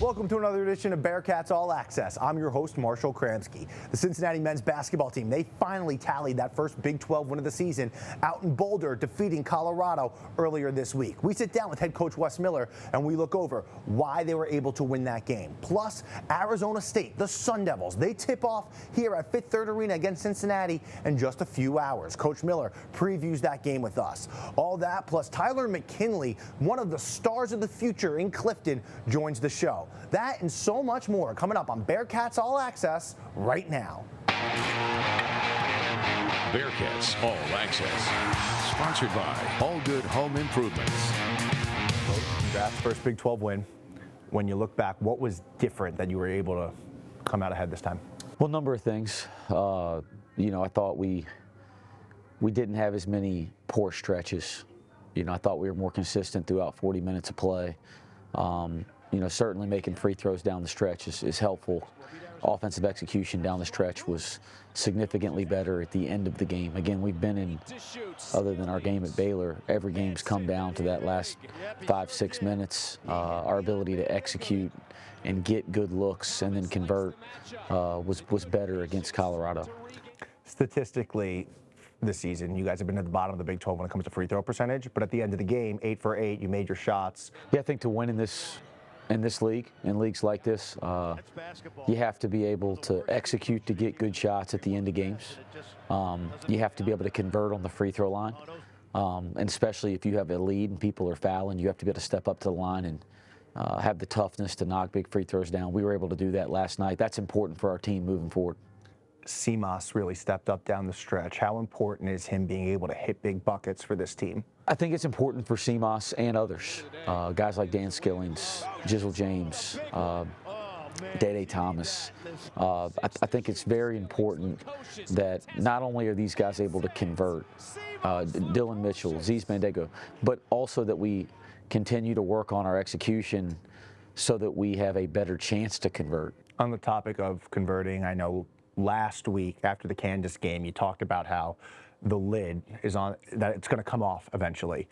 Welcome to another edition of Bearcats All Access. I'm your host, Marshall Kramsky. The Cincinnati men's basketball team, they finally tallied that first Big 12 win of the season out in Boulder, defeating Colorado earlier this week. We sit down with head coach Wes Miller, and we look over why they were able to win that game. Plus, Arizona State, the Sun Devils, they tip off here at Fifth Third Arena against Cincinnati in just a few hours. Coach Miller previews that game with us. All that, plus Tyler McKinley, one of the stars of the future in Clifton, joins the show. That and so much more coming up on Bearcats All Access right now. Bearcats All Access, sponsored by All Good Home Improvements. Congrats, first Big 12 win. When you look back, what was different that you were able to come out ahead this time? Well, a number of things. I thought we didn't have as many poor stretches. I thought we were more consistent throughout 40 minutes of play. Certainly making free throws down the stretch is helpful. Offensive execution down the stretch was significantly better at the end of the game. Again, we've been in, other than our game at Baylor, every game's come down to that last 5-6 minutes. Our ability to execute and get good looks and then convert was better against Colorado. Statistically, this season, you guys have been at the bottom of the Big 12 when it comes to free throw percentage, but at the end of the game, 8 for 8, you made your shots. Yeah, I think to win in this league, in leagues like this, you have to be able to execute to get good shots at the end of games. You have to be able to convert on the free throw line, and especially if you have a lead and people are fouling, you have to be able to step up to the line and have the toughness to knock big free throws down. We were able to do that last night. That's important for our team moving forward. Seamus really stepped up down the stretch. How important is him being able to hit big buckets for this team? I think it's important for Seamus and others. Guys like Dan Skillings, Jizzle James, Day Thomas. I think it's very important that not only are these guys able to convert, Dylan Mitchell, Aziz Mandego, but also that we continue to work on our execution so that we have a better chance to convert. On the topic of converting, I know last week after the Kansas game, you talked about how the lid is on, that it's going to come off eventually.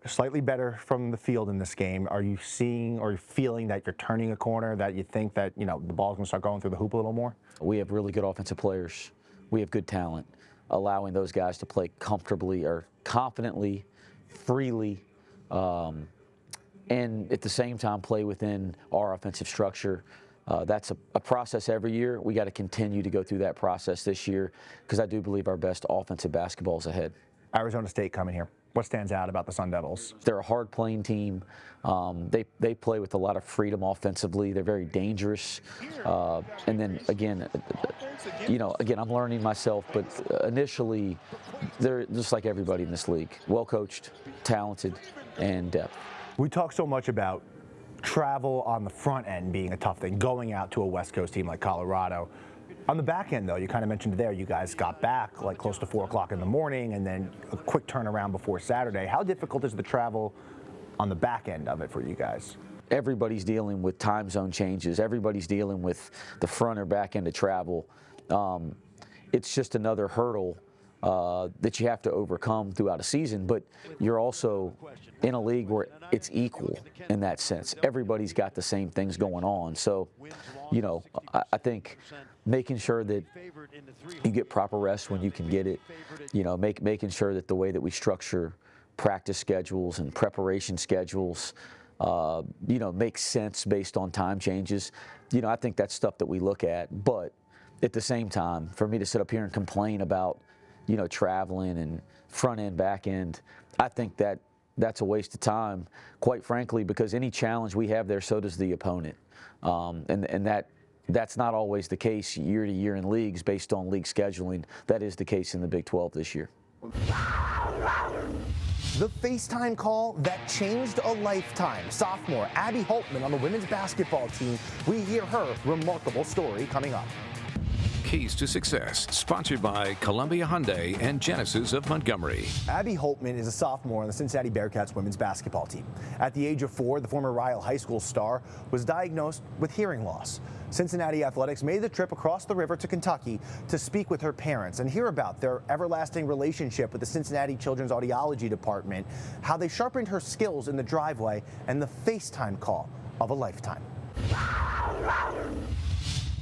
Slightly better from the field in this game. Are you seeing or feeling that you're turning a corner, that you think that, the ball's going to start going through the hoop a little more? We have really good offensive players. We have good talent. Allowing those guys to play comfortably or confidently, freely, and at the same time play within our offensive structure. That's a process every year. We got to continue to go through that process this year because I do believe our best offensive basketball is ahead. Arizona State coming here. What stands out about the Sun Devils? They're a hard-playing team. They play with a lot of freedom offensively. They're very dangerous. And then again, I'm learning myself, but initially, they're just like everybody in this league. Well-coached, talented, and depth. We talk so much about travel on the front end being a tough thing, going out to a West Coast team like Colorado. On the back end, though, you kind of mentioned there, you guys got back like close to 4 o'clock in the morning and then a quick turnaround before Saturday. How difficult is the travel on the back end of it for you guys? Everybody's dealing with time zone changes. Everybody's dealing with the front or back end of travel. It's just another hurdle that you have to overcome throughout a season, but you're also in a league where it's equal in that sense. Everybody's got the same things going on. So, I think making sure that you get proper rest when you can get it, making sure that the way that we structure practice schedules and preparation schedules, makes sense based on time changes. I think that's stuff that we look at, but at the same time, for me to sit up here and complain about traveling and front end, back end, I think that's a waste of time, quite frankly, because any challenge we have there, so does the opponent. And that's not always the case year to year in leagues based on league scheduling. That is the case in the Big 12 this year. The FaceTime call that changed a lifetime. Sophomore Abby Holtman on the women's basketball team. We hear her remarkable story coming up. Keys to Success, sponsored by Columbia Hyundai and Genesis of Montgomery. Abby Holtman is a sophomore on the Cincinnati Bearcats women's basketball team. At the age of 4, the former Ryle High School star was diagnosed with hearing loss. Cincinnati Athletics made the trip across the river to Kentucky to speak with her parents and hear about their everlasting relationship with the Cincinnati Children's Audiology Department, how they sharpened her skills in the driveway, and the FaceTime call of a lifetime.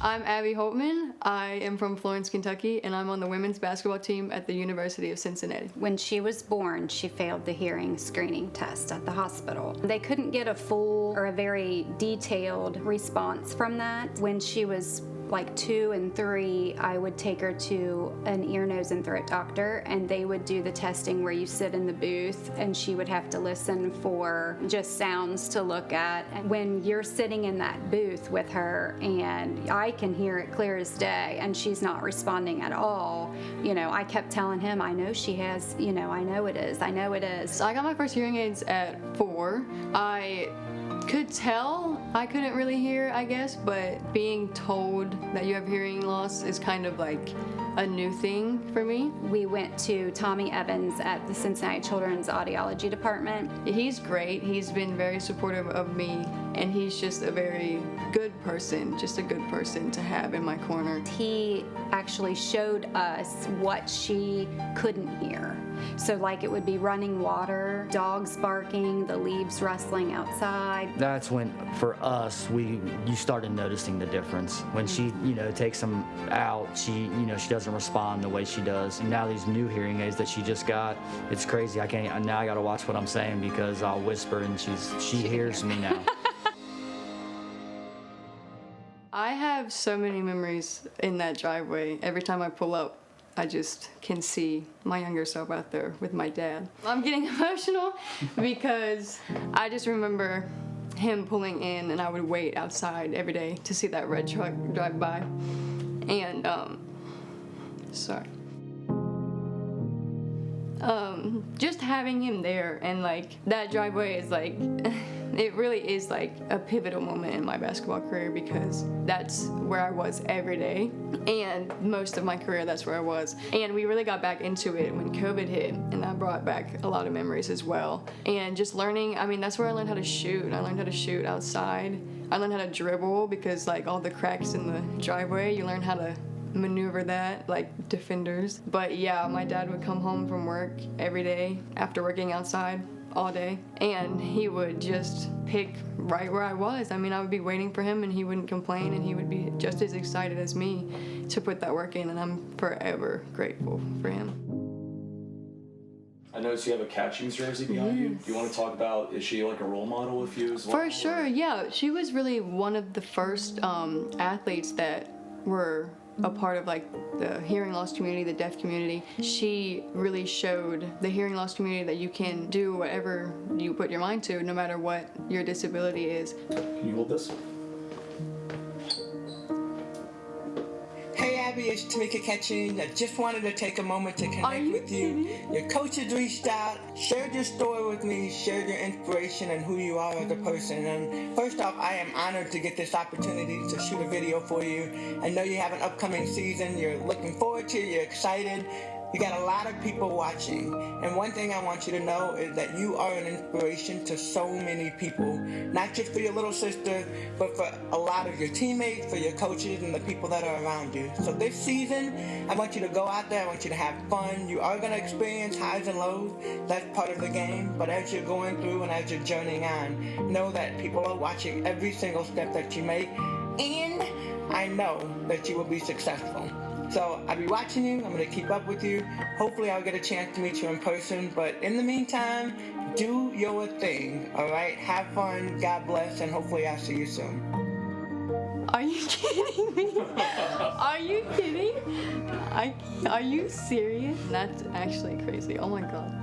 I'm Abby Holtman. I am from Florence, Kentucky, and I'm on the women's basketball team at the University of Cincinnati. When she was born, she failed the hearing screening test at the hospital. They couldn't get a full or a very detailed response from that. When she was like 2 and 3, I would take her to an ear, nose, and throat doctor, and they would do the testing where you sit in the booth and she would have to listen for just sounds to look at. And when you're sitting in that booth with her and I can hear it clear as day and she's not responding at all, you know, I kept telling him, I know she has, you know, I know it is, I know it is. So I got my first hearing aids at 4. I could tell I couldn't really hear, I guess, but being told that you have hearing loss is kind of like a new thing for me. We went to Tommy Evans at the Cincinnati Children's Audiology Department. He's great. He's been very supportive of me, and he's just a very good person, just a good person to have in my corner. He actually showed us what she couldn't hear. So like it would be running water, dogs barking, the leaves rustling outside. That's when, for us, you started noticing the difference. When she, takes them out, she doesn't respond the way she does. And now these new hearing aids that she just got, it's crazy. I got to watch what I'm saying because I'll whisper and she hears me now. I have so many memories in that driveway. Every time I pull up, I just can see my younger self out there with my dad. I'm getting emotional because I just remember him pulling in and I would wait outside every day to see that red truck drive by. And, just having him there and like that driveway is like, it really is like a pivotal moment in my basketball career because that's where I was every day. And most of my career, that's where I was. And we really got back into it when COVID hit, and that brought back a lot of memories as well. And just learning, that's where I learned how to shoot. I learned how to shoot outside. I learned how to dribble because like all the cracks in the driveway, you learn how to maneuver that like defenders. But yeah, my dad would come home from work every day after working outside all day, and he would just pick right where I was. I would be waiting for him and he wouldn't complain, and he would be just as excited as me to put that work in, and I'm forever grateful for him. I noticed you have a Catchings jersey behind you. Do you want to talk about, is she like a role model with you as well? For sure, yeah. She was really one of the first athletes that were a part of like the hearing loss community, the deaf community. She really showed the hearing loss community that you can do whatever you put your mind to, no matter what your disability is. Can you hold this? Hey Abby, it's Tamika Catching. I just wanted to take a moment to connect with you. Your coaches reached out, shared your story with me, shared your inspiration and who you are as a person. And first off, I am honored to get this opportunity to shoot a video for you. I know you have an upcoming season. You're looking forward to it. You're excited. You got a lot of people watching, and one thing I want you to know is that you are an inspiration to so many people, not just for your little sister, but for a lot of your teammates, for your coaches, and the people that are around you. So this season, I want you to go out there, I want you to have fun. You are going to experience highs and lows, that's part of the game, but as you're going through and as you're journeying on, know that people are watching every single step that you make, and I know that you will be successful. So I'll be watching you. I'm going to keep up with you. Hopefully I'll get a chance to meet you in person. But in the meantime, do your thing, all right? Have fun. God bless. And hopefully I'll see you soon. Are you kidding me? Are you kidding? Are you serious? That's actually crazy. Oh my God.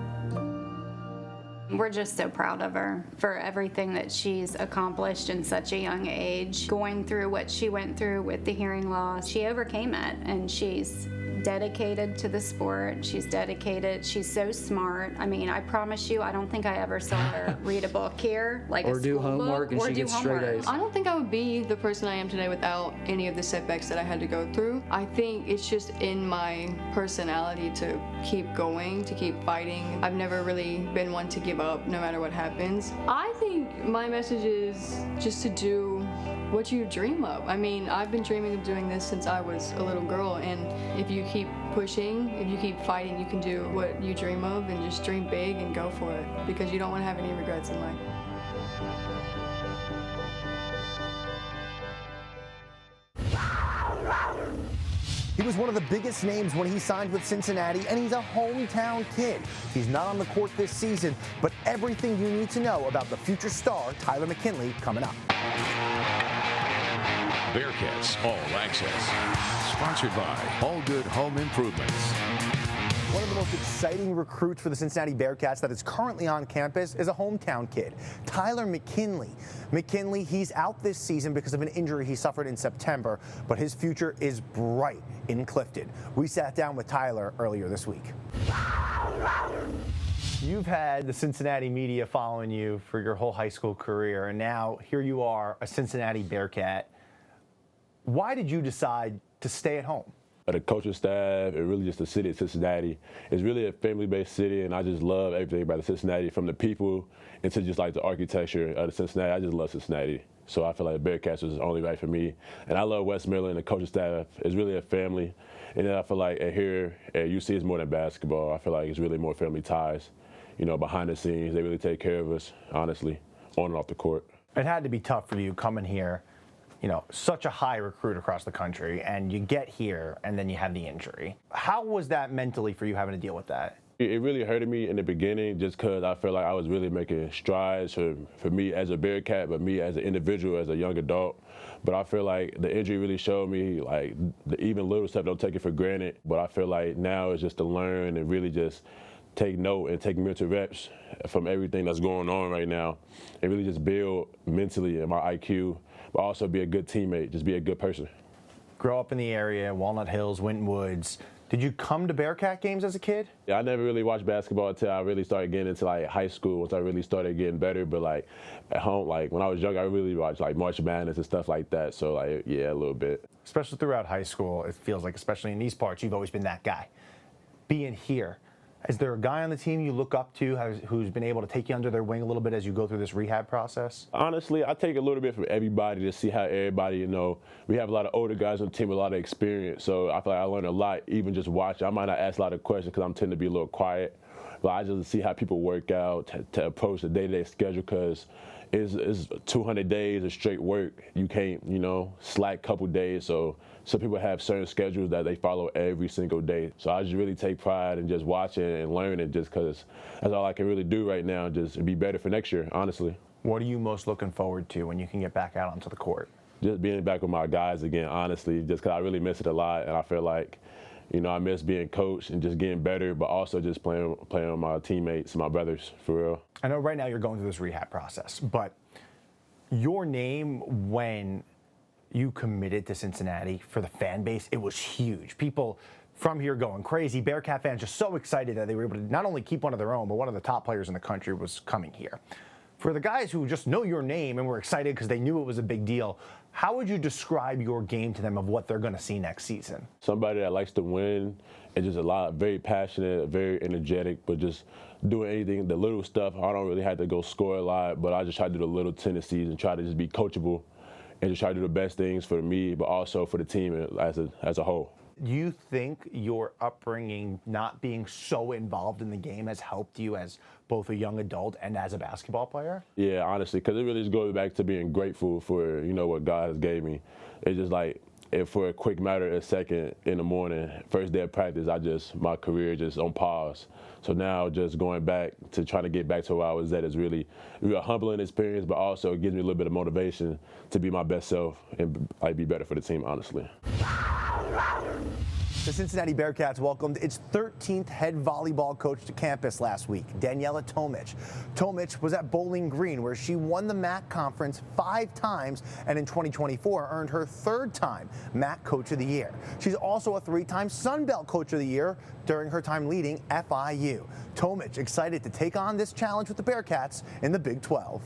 We're just so proud of her for everything that she's accomplished in such a young age. Going through what she went through with the hearing loss, she overcame it, and she's dedicated to the sport. She's dedicated. She's so smart. I promise you, I don't think I ever saw her read a book here, like or a do school homework book, and she gets straight A's. I don't think I would be the person I am today without any of the setbacks that I had to go through. I think it's just in my personality to keep going, to keep fighting. I've never really been one to give up no matter what happens. I think my message is just to do what you dream of. I've been dreaming of doing this since I was a little girl, and if you keep pushing, if you keep fighting, you can do what you dream of, and just dream big and go for it, because you don't want to have any regrets in life. He was one of the biggest names when he signed with Cincinnati, and he's a hometown kid. He's not on the court this season, but everything you need to know about the future star, Tyler McKinley, coming up. Bearcats All Access. Sponsored by All Good Home Improvements. One of the most exciting recruits for the Cincinnati Bearcats that is currently on campus is a hometown kid, Tyler McKinley. McKinley, he's out this season because of an injury he suffered in September, but his future is bright in Clifton. We sat down with Tyler earlier this week. You've had the Cincinnati media following you for your whole high school career, and now here you are, a Cincinnati Bearcat. Why did you decide to stay at home? The coaching staff, and really just the city of Cincinnati. It's really a family-based city, and I just love everything about the Cincinnati, from the people into just like the architecture of the Cincinnati. I just love Cincinnati. So I feel like the Bearcats was only right for me. And I love Westmoreland. The coaching staff is really a family. And then I feel like here at UC it's more than basketball. I feel like it's really more family ties. You know, behind the scenes, they really take care of us, honestly, on and off the court. It had to be tough for you coming here. You know, such a high recruit across the country, and you get here and then you have the injury. How was that mentally for you having to deal with that? It really hurted me in the beginning just because I felt like I was really making strides for me as a Bearcat, but me as an individual, as a young adult. But I feel like the injury really showed me, like, the even little stuff, don't take it for granted. But I feel like now it's just to learn and really just take note and take mental reps from everything that's going on right now and really just build mentally in my IQ, but also be a good teammate, just be a good person. Grow up in the area, Walnut Hills, Winton Woods. Did you come to Bearcat games as a kid? Yeah, I never really watched basketball until I really started getting into like high school, once I really started getting better. But like at home, like when I was young, I really watched like March Madness and stuff like that. So like, yeah, a little bit. Especially throughout high school, it feels like, especially in these parts, you've always been that guy. Being here, is there a guy on the team you look up to who's been able to take you under their wing a little bit as you go through this rehab process? Honestly, I take a little bit from everybody to see how everybody, you know, we have a lot of older guys on the team with a lot of experience. So I feel like I learned a lot, even just watching. I might not ask a lot of questions because I'm tend to be a little quiet, but I just see how people work out to approach the day-to-day schedule, because it's 200 days of straight work. You can't, you know, slack a couple days. So some people have certain schedules that they follow every single day. So I just really take pride in just watching and learning, just because that's all I can really do right now, just be better for next year, honestly. What are you most looking forward to when you can get back out onto the court? Just being back with my guys again, honestly, just because I really miss it a lot. And I feel like, you know, I miss being coached and just getting better, but also just playing with my teammates and my brothers, for real. I know right now you're going through this rehab process, but your name, when you committed to Cincinnati, for the fan base, it was huge. People from here going crazy. Bearcat fans just so excited that they were able to not only keep one of their own, but one of the top players in the country was coming here. For the guys who just know your name and were excited because they knew it was a big deal, how would you describe your game to them of what they're going to see next season? Somebody that likes to win and just very passionate, very energetic, but just doing anything, the little stuff. I don't really have to go score a lot, but I just try to do the little tendencies and try to just be coachable and just try to do the best things for me, but also for the team as a whole. Do you think your upbringing, not being so involved in the game, has helped you as both a young adult and as a basketball player? Yeah, honestly, because it really just goes back to being grateful for, you know, what God has gave me. It's just like, if for a quick matter of a second in the morning, first day of practice, my career just on pause. So now just going back to trying to get back to where I was at is really a humbling experience, but also it gives me a little bit of motivation to be my best self and like be better for the team, honestly. The Cincinnati Bearcats welcomed its 13th head volleyball coach to campus last week, Daniela Tomic. Tomic was at Bowling Green, where she won the MAC conference 5 times and in 2024 earned her 3rd time MAC Coach of the Year. She's also a 3-time Sun Belt Coach of the Year during her time leading FIU. Tomic excited to take on this challenge with the Bearcats in the Big 12.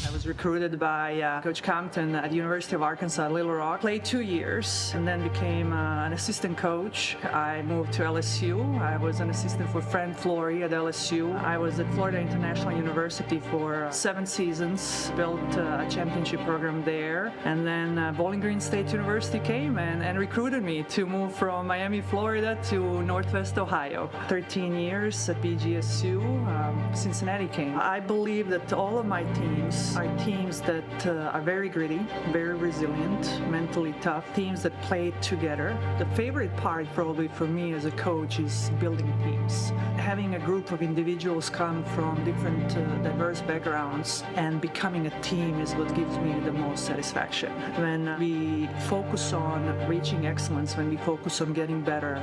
I was recruited by Coach Compton at the University of Arkansas, Little Rock. Played 2 years and then became an assistant coach. I moved to LSU. I was an assistant for Fran Flory at LSU. I was at Florida International University for 7 seasons, built a championship program there. And then Bowling Green State University came and recruited me to move from Miami, Florida to Northwest Ohio. 13 years at BGSU, Cincinnati came. I believe that all of my teams are teams that are very gritty, very resilient, mentally tough, teams that play together. The favorite part probably for me as a coach is building teams. Having a group of individuals come from different diverse backgrounds and becoming a team is what gives me the most satisfaction. When we focus on reaching excellence, when we focus on getting better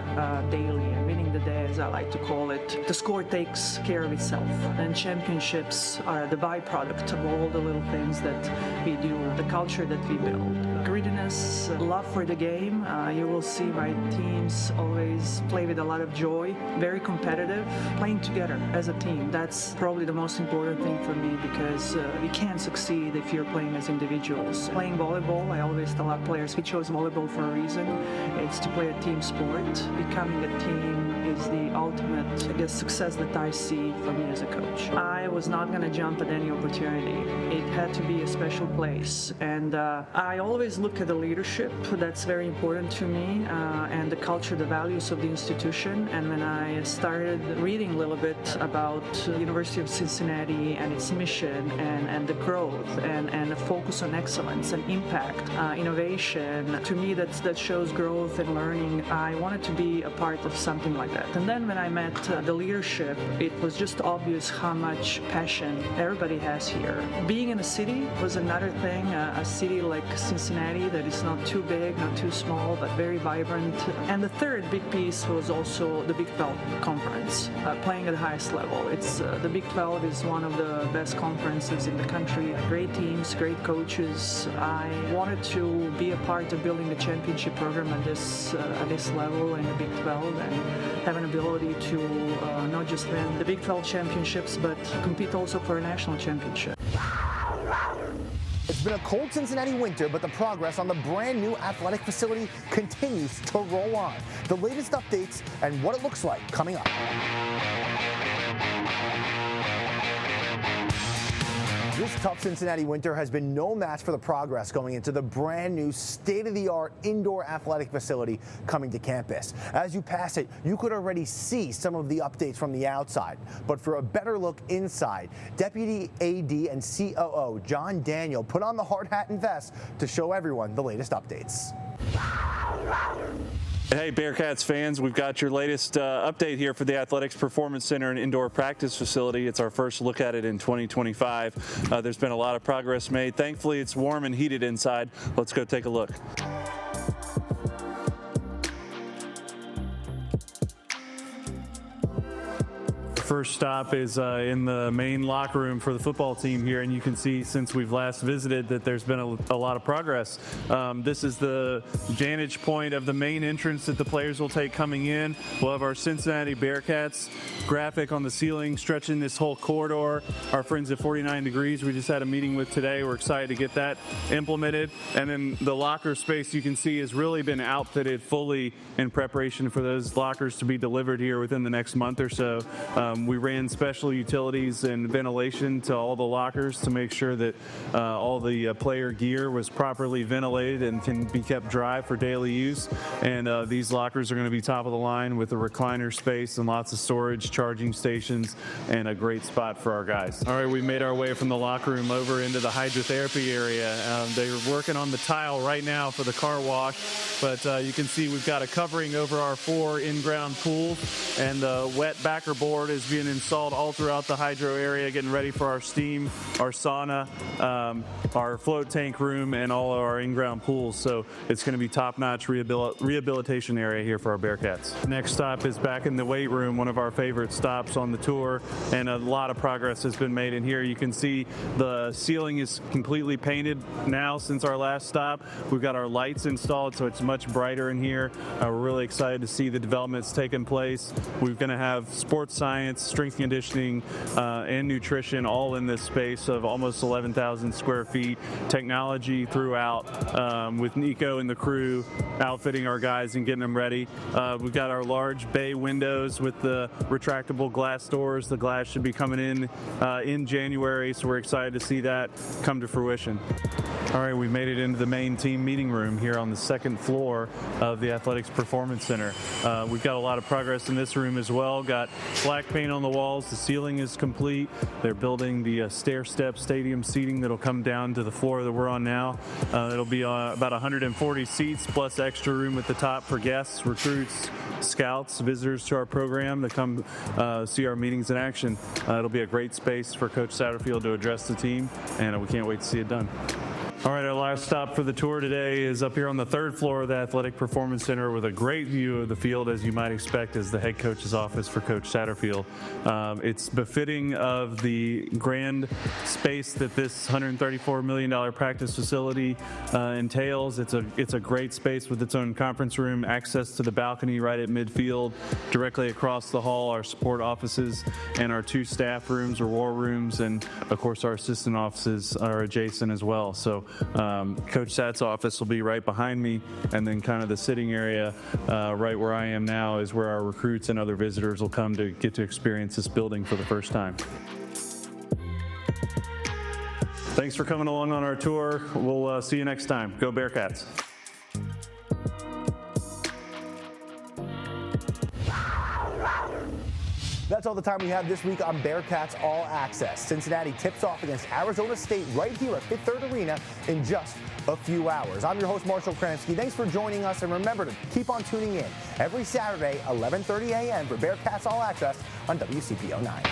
daily and winning the day, as I like to call it, the score takes care of itself. And championships are the byproduct of all the little things that we do, the culture that we build. Grittiness, love for the game. You will see my teams always play with a lot of joy, very competitive, playing together as a team. That's probably the most important thing for me because we can't succeed if you're playing as individuals. Playing volleyball, I always tell our players we chose volleyball for a reason. It's to play a team sport. Becoming a team is the ultimate, I guess, success that I see for me as a coach. I was not going to jump at any opportunity. It had to be a special place. And I always look at the leadership. That's very important to me, and the culture, the values of the institution. And when I started reading a little bit about the University of Cincinnati and its mission and the growth and the focus on excellence and impact, innovation, to me that shows growth and learning. I wanted to be a part of something like that. And then when I met the leadership, it was just obvious how much passion everybody has here. Being in a city was another thing, a city like Cincinnati that is not too big, not too small, but very vibrant. And the third big piece was also the Big 12 conference, playing at the highest level. It's the Big 12 is one of the best conferences in the country. Great teams, great coaches. I wanted to be a part of building the championship program at this level in the Big 12 and have an ability to not just win the Big 12 championships, but compete also for a national championship. It's been a cold Cincinnati winter, but the progress on the brand new athletic facility continues to roll on. The latest updates and what it looks like coming up. This tough Cincinnati winter has been no match for the progress going into the brand new state-of-the-art indoor athletic facility coming to campus. As you pass it, you could already see some of the updates from the outside. But for a better look inside, Deputy AD and COO John Daniel put on the hard hat and vest to show everyone the latest updates. Hey Bearcats fans, we've got your latest update here for the Athletics Performance Center and Indoor Practice Facility. It's our first look at it in 2025. There's been a lot of progress made. Thankfully, it's warm and heated inside. Let's go take a look. First stop is in the main locker room for the football team here, and you can see since we've last visited that there's been a lot of progress. This is the vantage point of the main entrance that the players will take coming in. We'll have our Cincinnati Bearcats graphic on the ceiling stretching this whole corridor. Our friends at 49 Degrees we just had a meeting with today. We're excited to get that implemented. And then the locker space you can see has really been outfitted fully in preparation for those lockers to be delivered here within the next month or so. We ran special utilities and ventilation to all the lockers to make sure that all the player gear was properly ventilated and can be kept dry for daily use. And these lockers are going to be top of the line with a recliner space and lots of storage, charging stations, and a great spot for our guys. All right, we made our way from the locker room over into the hydrotherapy area. They're working on the tile right now for the car wash, but you can see we've got a covering over our 4 in-ground pools, and the wet backer board is being installed all throughout the hydro area, getting ready for our steam, our sauna, our float tank room, and all of our in-ground pools. So it's going to be top-notch rehabilitation area here for our Bearcats. Next stop is back in the weight room, one of our favorite stops on the tour, and a lot of progress has been made in here. You can see the ceiling is completely painted now since our last stop. We've got our lights installed, so it's much brighter in here. We're really excited to see the developments taking place. We're going to have sports science, strength conditioning, and nutrition all in this space of almost 11,000 square feet. Technology throughout, with Nico and the crew outfitting our guys and getting them ready. We've got our large bay windows with the retractable glass doors. The glass should be coming in January, so we're excited to see that come to fruition. All right, we made it into the main team meeting room here on the second floor of the Athletics Performance Center. We've got a lot of progress in this room as well. Got black paint on the walls. The ceiling is complete. They're building the stair-step stadium seating that'll come down to the floor that we're on now. It'll be about 140 seats plus extra room at the top for guests, recruits, scouts, visitors to our program to come see our meetings in action. It'll be a great space for Coach Satterfield to address the team, and we can't wait to see it done. All right, our last stop for the tour today is up here on the third floor of the Athletic Performance Center with a great view of the field, as you might expect, as the head coach's office for Coach Satterfield. It's befitting of the grand space that this $134 million practice facility entails. It's a great space with its own conference room, access to the balcony right at midfield. Directly across the hall, our support offices and our 2 staff rooms or war rooms, and of course our assistant offices are adjacent as well. So Coach Sat's office will be right behind me, and then kind of the sitting area right where I am now is where our recruits and other visitors will come to get to experience this building for the first time. Thanks for coming along on our tour. We'll see you next time. Go Bearcats. That's all the time we have this week on Bearcats All Access. Cincinnati tips off against Arizona State right here at Fifth Third Arena in just a few hours. I'm your host, Marshall Kransky. Thanks for joining us, and remember to keep on tuning in every Saturday, 11:30 a.m. for Bearcats All Access on WCPO 9.